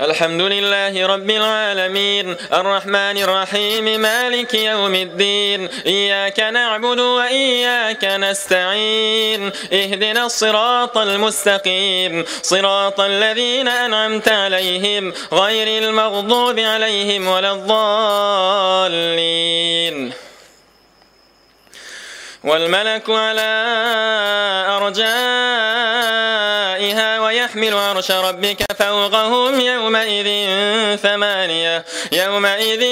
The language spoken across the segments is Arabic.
الحمد لله رب العالمين الرحمن الرحيم مالك يوم الدين إياك نعبد وإياك نستعين اهدنا الصراط المستقيم صراط الذين أنعمت عليهم غير المغضوب عليهم ولا الضالين. والملك على أرجائها ويحمل عرش ربك فوقهم يومئذ ثمانية يومئذ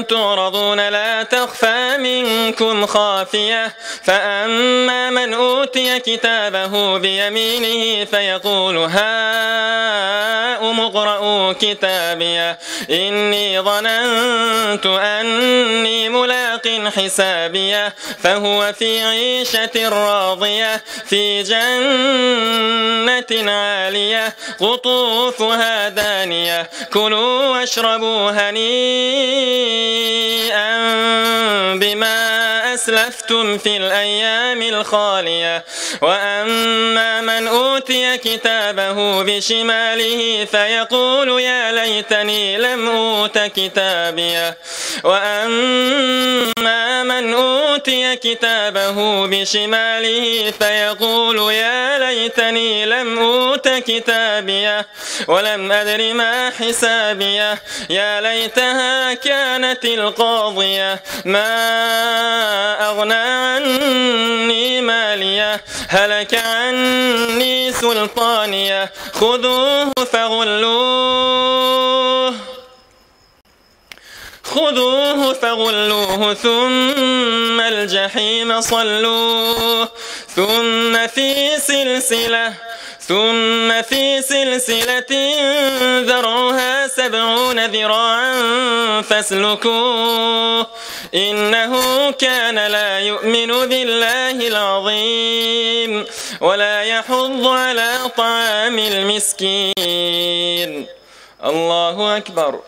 تعرضون لا تخفى منكم خافية فأما من أوتي كتابه بيمينه فيقول هاؤم اقرءوا كتابيه إني ظننت أني ملاق حسابيه فهو في عيشة راضية في جنة عالية قطوفها دانية كلوا واشربوا هنيئا بما أسلفتم في الأيام الخالية وأما من أوتي كتابه بشماله فيقول يا ليتني لم أوت كتابيه وأما من أوتي كتابه بشماله فيقول يا ليتني لم أوت كتابيه ولم أدر ما حسابيه يا ليتها كانت القاضية ما أغنى عني ماليه هلك عني سلطانيه خذوه فغلوه ثم الجحيم صلوه ثم في سلسلة ذرعها 70 ذراعا فاسلكوه إنه كان لا يؤمن بالله العظيم ولا يحض على طعام المسكين. الله أكبر.